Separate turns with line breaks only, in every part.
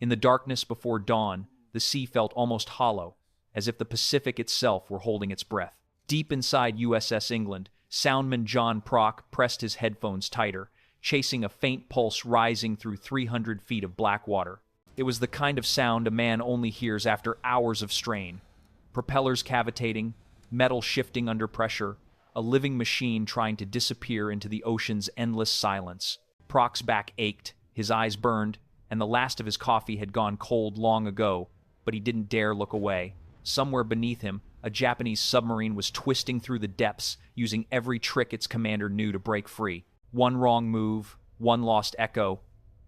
In the darkness before dawn, the sea felt almost hollow, as if the Pacific itself were holding its breath. Deep inside USS England, Soundman John Prock pressed his headphones tighter, chasing a faint pulse rising through 300 feet of black water. It was the kind of sound a man only hears after hours of strain. Propellers cavitating, metal shifting under pressure, a living machine trying to disappear into the ocean's endless silence. Prock's back ached, his eyes burned, and the last of his coffee had gone cold long ago, but he didn't dare look away. Somewhere beneath him, a Japanese submarine was twisting through the depths, using every trick its commander knew to break free. One wrong move, one lost echo,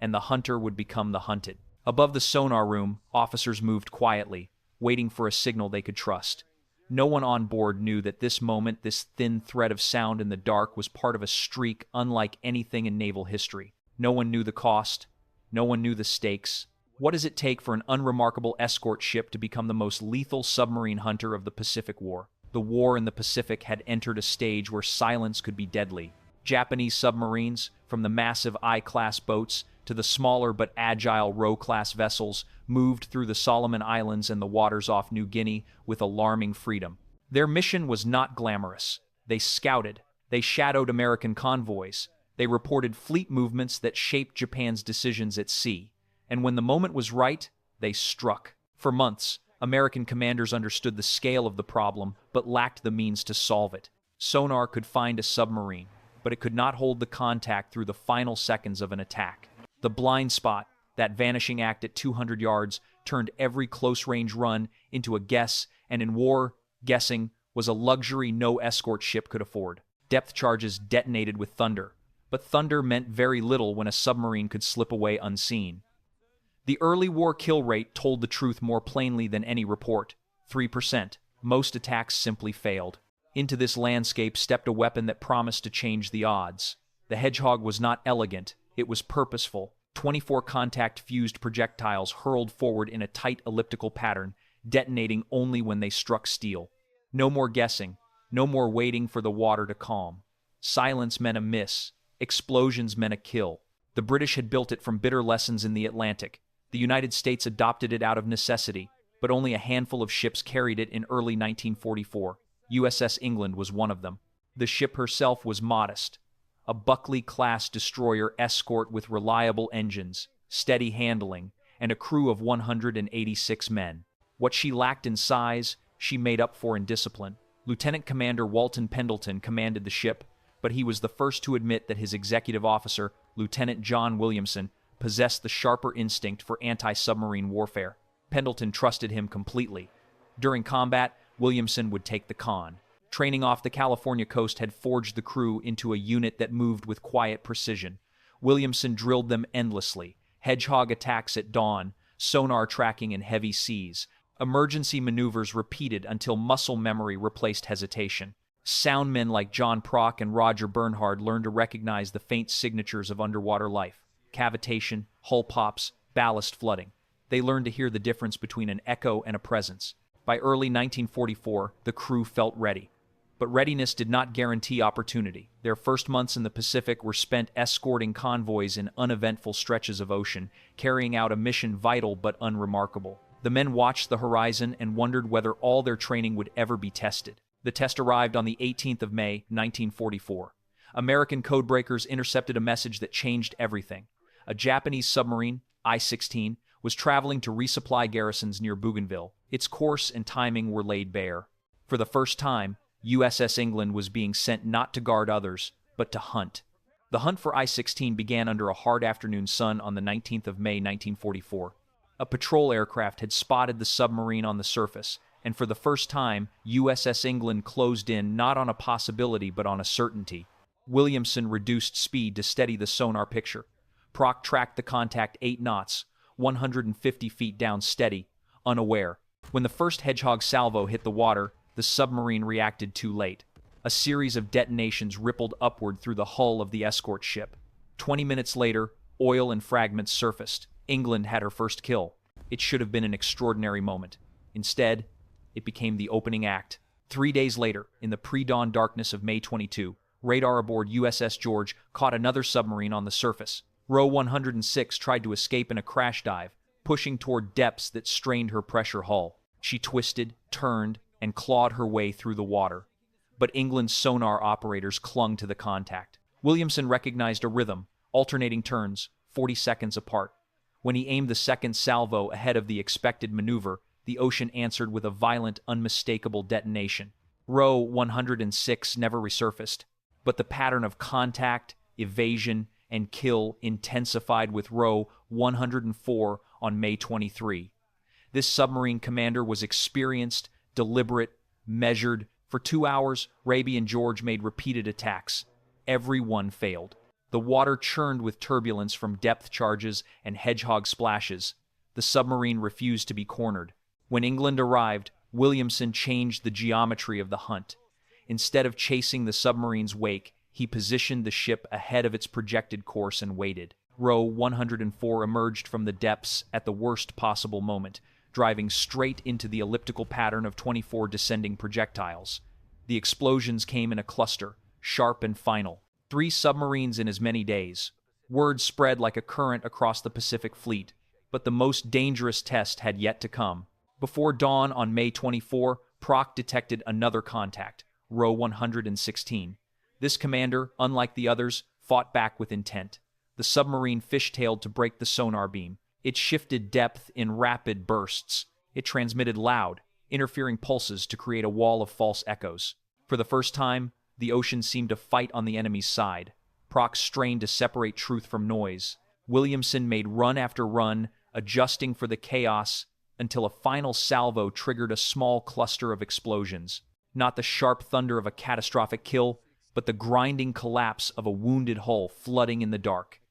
and the hunter would become the hunted. Above the sonar room, officers moved quietly, waiting for a signal they could trust. No one on board knew that this moment, this thin thread of sound in the dark, was part of a streak unlike anything in naval history. No one knew the cost. No one knew the stakes. What does it take for an unremarkable escort ship to become the most lethal submarine hunter of the Pacific War? The war in the Pacific had entered a stage where silence could be deadly. Japanese submarines, from the massive I-class boats to the smaller but agile Roe-class vessels, moved through the Solomon Islands and the waters off New Guinea with alarming freedom. Their mission was not glamorous. They scouted. They shadowed American convoys. They reported fleet movements that shaped Japan's decisions at sea. And when the moment was right, they struck. For months, American commanders understood the scale of the problem, but lacked the means to solve it. Sonar could find a submarine, but it could not hold the contact through the final seconds of an attack. The blind spot, that vanishing act at 200 yards, turned every close-range run into a guess, and in war, guessing was a luxury no escort ship could afford. Depth charges detonated with thunder, but thunder meant very little when a submarine could slip away unseen. The early war kill rate told the truth more plainly than any report: 3%. Most attacks simply failed. Into this landscape stepped a weapon that promised to change the odds. The Hedgehog was not elegant, it was purposeful. 24 contact-fused projectiles hurled forward in a tight elliptical pattern, detonating only when they struck steel. No more guessing, no more waiting for the water to calm. Silence meant a miss. Explosions meant a kill. The British had built it from bitter lessons in the Atlantic. The United States adopted it out of necessity, but only a handful of ships carried it in early 1944. USS England was one of them. The ship herself was modest. A Buckley-class destroyer Escort with reliable engines, steady handling, and a crew of 186 men. What she lacked in size, she made up for in discipline. Lieutenant Commander Walton Pendleton commanded the ship, but he was the first to admit that his executive officer, Lieutenant John Williamson, possessed the sharper instinct for anti-submarine warfare. Pendleton trusted him completely. During combat, Williamson would take the con. Training off the California coast had forged the crew into a unit that moved with quiet precision. Williamson drilled them endlessly. Hedgehog attacks at dawn, sonar tracking in heavy seas. Emergency maneuvers repeated until muscle memory replaced hesitation. Soundmen like John Prock and Roger Bernhard learned to recognize the faint signatures of underwater life: cavitation, hull pops, ballast flooding. They learned to hear the difference between an echo and a presence. By early 1944, the crew felt ready. But readiness did not guarantee opportunity. Their first months in the Pacific were spent escorting convoys in uneventful stretches of ocean, carrying out a mission vital but unremarkable. The men watched the horizon and wondered whether all their training would ever be tested. The test arrived on the 18th of May, 1944. American codebreakers intercepted a message that changed everything. A Japanese submarine, I-16, was traveling to resupply garrisons near Bougainville. Its course and timing were laid bare. For the first time, USS England was being sent not to guard others, but to hunt. The hunt for I-16 began under a hard afternoon sun on the 19th of May, 1944. A patrol aircraft had spotted the submarine on the surface, and for the first time, USS England closed in not on a possibility but on a certainty. Williamson reduced speed to steady the sonar picture. Prock tracked the contact 8 knots, 150 feet down steady, unaware. When the first Hedgehog salvo hit the water, the submarine reacted too late. A series of detonations rippled upward through the hull of the escort ship. 20 minutes later, oil and fragments surfaced. England had her first kill. It should have been an extraordinary moment. Instead, it became the opening act. 3 days later, in the pre-dawn darkness of May 22, radar aboard USS George caught another submarine on the surface. Row 106 tried to escape in a crash dive, pushing toward depths that strained her pressure hull. She twisted, turned, and clawed her way through the water. But England's sonar operators clung to the contact. Williamson recognized a rhythm, alternating turns, 40 seconds apart. When he aimed the second salvo ahead of the expected maneuver, the ocean answered with a violent, unmistakable detonation. Row 106 never resurfaced, but the pattern of contact, evasion, and kill intensified with Row 104 on May 23. This submarine commander was experienced, deliberate, measured. For 2 hours, Raby and George made repeated attacks. Every one failed. The water churned with turbulence from depth charges and Hedgehog splashes. The submarine refused to be cornered. When England arrived, Williamson changed the geometry of the hunt. Instead of chasing the submarine's wake, he positioned the ship ahead of its projected course and waited. Row 104 emerged from the depths at the worst possible moment, driving straight into the elliptical pattern of 24 descending projectiles. The explosions came in a cluster, sharp and final. 3 submarines in as many days. Word spread like a current across the Pacific Fleet, but the most dangerous test had yet to come. Before dawn on May 24, Prock detected another contact, Row 116. This commander, unlike the others, fought back with intent. The submarine fishtailed to break the sonar beam. It shifted depth in rapid bursts. It transmitted loud, interfering pulses to create a wall of false echoes. For the first time, the ocean seemed to fight on the enemy's side. Prock strained to separate truth from noise. Williamson made run after run, adjusting for the chaos, until a final salvo triggered a small cluster of explosions. Not the sharp thunder of a catastrophic kill, but the grinding collapse of a wounded hull flooding in the dark.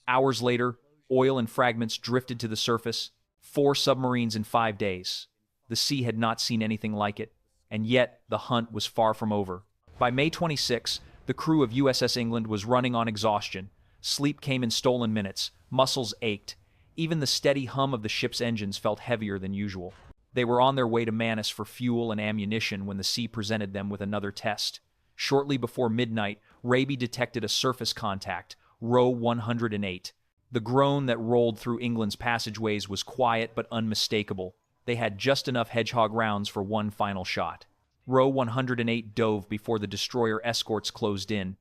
Hours later, oil and fragments drifted to the surface. 4 submarines in 5 days. The sea had not seen anything like it, and yet the hunt was far from over. By May 26, the crew of USS England was running on exhaustion. Sleep came in stolen minutes. Muscles ached. Even the steady hum of the ship's engines felt heavier than usual. They were on their way to Manus for fuel and ammunition when the sea presented them with another test. Shortly before midnight, Raby detected a surface contact, Row 108. The groan that rolled through England's passageways was quiet but unmistakable. They had just enough Hedgehog rounds for one final shot. Row 108 dove before the destroyer escorts closed in.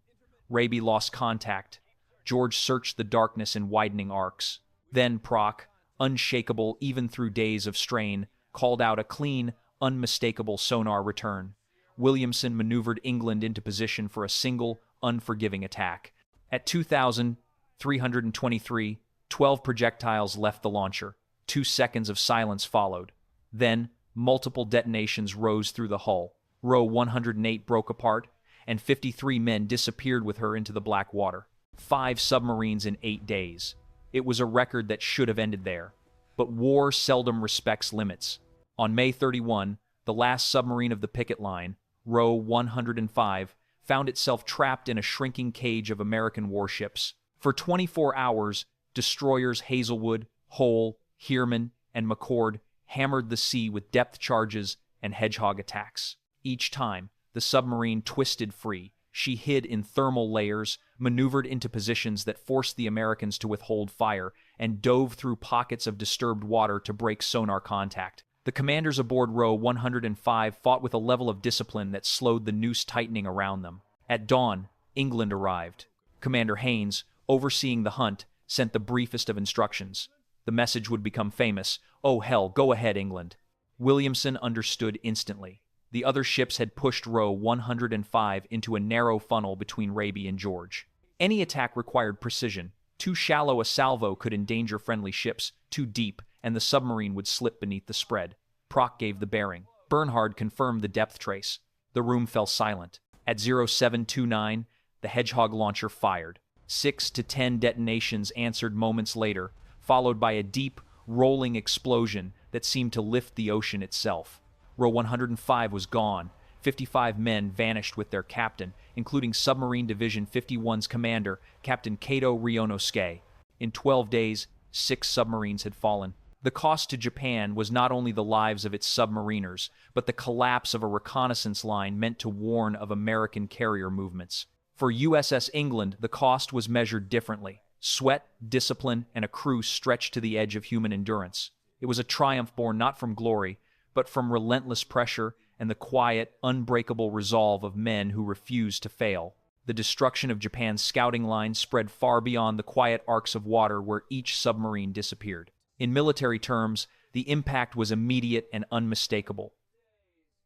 Raby lost contact. George searched the darkness in widening arcs. Then Prock, unshakable even through days of strain, called out a clean, unmistakable sonar return. Williamson maneuvered England into position for a single, unforgiving attack. At 2,323, 12 projectiles left the launcher. 2 seconds of silence followed. Then, multiple detonations rose through the hull. Row 108 broke apart, and 53 men disappeared with her into the black water. 5 submarines in 8 days. It was a record that should have ended there. But war seldom respects limits. On May 31, the last submarine of the picket line, Row 105, found itself trapped in a shrinking cage of American warships. For 24 hours, destroyers Hazelwood, Hole, Heerman, and McCord hammered the sea with depth charges and Hedgehog attacks. Each time, the submarine twisted free. She hid in thermal layers, maneuvered into positions that forced the Americans to withhold fire, and dove through pockets of disturbed water to break sonar contact. The commanders aboard Row 105 fought with a level of discipline that slowed the noose tightening around them. At dawn, England arrived. Commander Haynes, overseeing the hunt, sent the briefest of instructions. The message would become famous. "Oh hell, go ahead, England." Williamson understood instantly. The other ships had pushed Row 105 into a narrow funnel between Raby and George. Any attack required precision. Too shallow a salvo could endanger friendly ships, too deep, and the submarine would slip beneath the spread. Prock gave the bearing. Bernhard confirmed the depth trace. The room fell silent. At 0729, the Hedgehog launcher fired. 6 to 10 detonations answered moments later, followed by a deep, rolling explosion that seemed to lift the ocean itself. Row 105 was gone. 55 men vanished with their captain, including Submarine Division 51's commander, Captain Kato Ryonosuke. In 12 days, 6 submarines had fallen. The cost to Japan was not only the lives of its submariners, but the collapse of a reconnaissance line meant to warn of American carrier movements. For USS England, the cost was measured differently. Sweat, discipline, and a crew stretched to the edge of human endurance. It was a triumph born not from glory, but from relentless pressure and the quiet, unbreakable resolve of men who refused to fail. The destruction of Japan's scouting line spread far beyond the quiet arcs of water where each submarine disappeared. In military terms, the impact was immediate and unmistakable.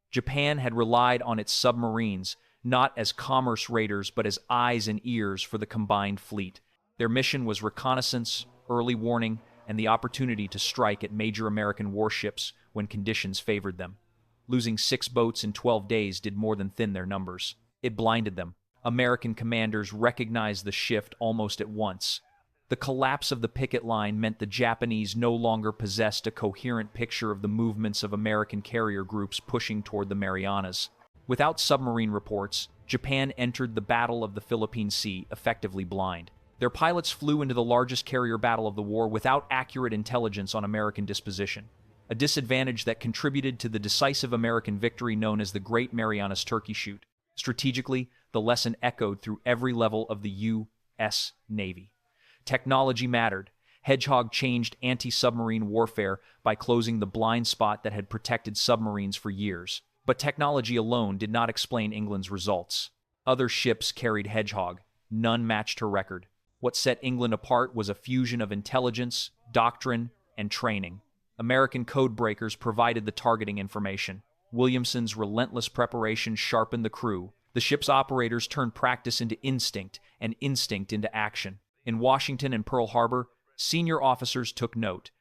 Japan had relied on its submarines, not as commerce raiders but as eyes and ears for the combined fleet. Their mission was reconnaissance, early warning, and the opportunity to strike at major American warships when conditions favored them. Losing 6 boats in 12 days did more than thin their numbers. It blinded them. American commanders recognized the shift almost at once. The collapse of the picket line meant the Japanese no longer possessed a coherent picture of the movements of American carrier groups pushing toward the Marianas. Without submarine reports, Japan entered the Battle of the Philippine Sea effectively blind. Their pilots flew into the largest carrier battle of the war without accurate intelligence on American disposition, a disadvantage that contributed to the decisive American victory known as the Great Marianas Turkey Shoot. Strategically, the lesson echoed through every level of the U.S. Navy. Technology mattered. Hedgehog changed anti-submarine warfare by closing the blind spot that had protected submarines for years. But technology alone did not explain England's results. Other ships carried Hedgehog. None matched her record. What set England apart was a fusion of intelligence, doctrine, and training. American code breakers provided the targeting information. Williamson's relentless preparation sharpened the crew. The ship's operators turned practice into instinct and instinct into action. In Washington and Pearl Harbor, senior officers took note.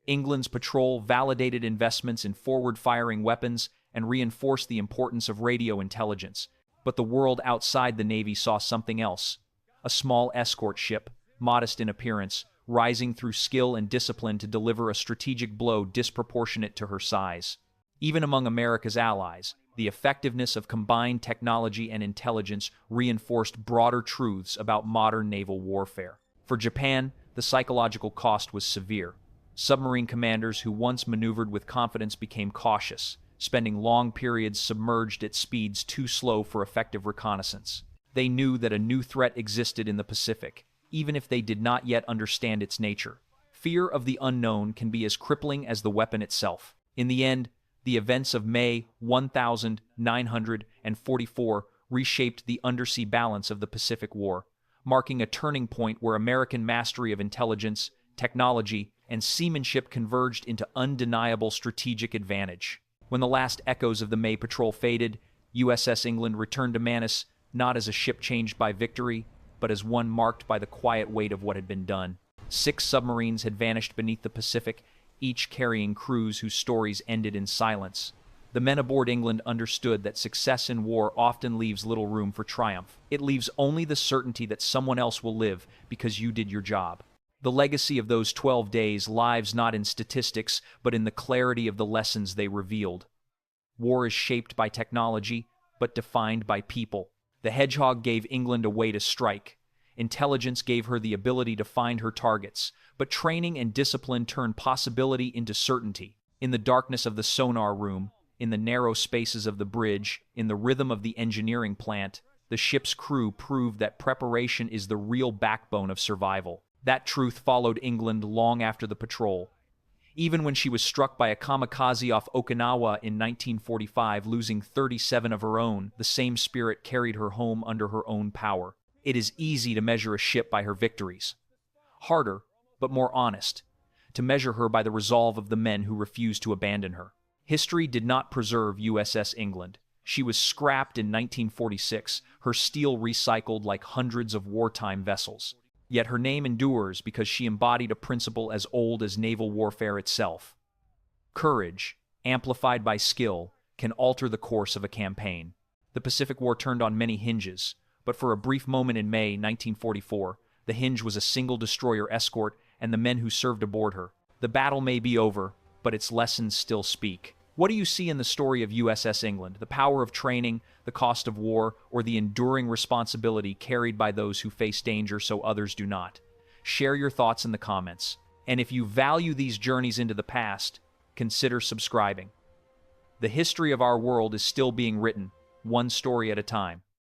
England's patrol validated investments in forward-firing weapons and reinforced the importance of radio intelligence. But the world outside the Navy saw something else. A small escort ship, modest in appearance, rising through skill and discipline to deliver a strategic blow disproportionate to her size. Even among America's allies, the effectiveness of combined technology and intelligence reinforced broader truths about modern naval warfare. For Japan, the psychological cost was severe. Submarine commanders who once maneuvered with confidence became cautious, spending long periods submerged at speeds too slow for effective reconnaissance. They knew that a new threat existed in the Pacific, even if they did not yet understand its nature. Fear of the unknown can be as crippling as the weapon itself. In the end, the events of May 1944 reshaped the undersea balance of the Pacific War, marking a turning point where American mastery of intelligence, technology, and seamanship converged into undeniable strategic advantage. When the last echoes of the May patrol faded, USS England returned to Manus not as a ship changed by victory, but as one marked by the quiet weight of what had been done. 6 submarines had vanished beneath the Pacific, each carrying crews whose stories ended in silence. The men aboard England understood that success in war often leaves little room for triumph. It leaves only the certainty that someone else will live because you did your job. The legacy of those 12 days lies not in statistics, but in the clarity of the lessons they revealed. War is shaped by technology, but defined by people. The Hedgehog gave England a way to strike. Intelligence gave her the ability to find her targets, but training and discipline turned possibility into certainty. In the darkness of the sonar room, in the narrow spaces of the bridge, in the rhythm of the engineering plant, the ship's crew proved that preparation is the real backbone of survival. That truth followed England long after the patrol. Even when she was struck by a kamikaze off Okinawa in 1945, losing 37 of her own, the same spirit carried her home under her own power. It is easy to measure a ship by her victories. Harder, but more honest, to measure her by the resolve of the men who refused to abandon her. History did not preserve USS England. She was scrapped in 1946, her steel recycled like hundreds of wartime vessels. Yet her name endures because she embodied a principle as old as naval warfare itself. Courage, amplified by skill, can alter the course of a campaign. The Pacific War turned on many hinges, but for a brief moment in May 1944, the hinge was a single destroyer Escort and the men who served aboard her. The battle may be over, but its lessons still speak. What do you see in the story of USS England? The power of training, the cost of war, or the enduring responsibility carried by those who face danger so others do not? Share your thoughts in the comments. And if you value these journeys into the past, consider subscribing. The history of our world is still being written, one story at a time.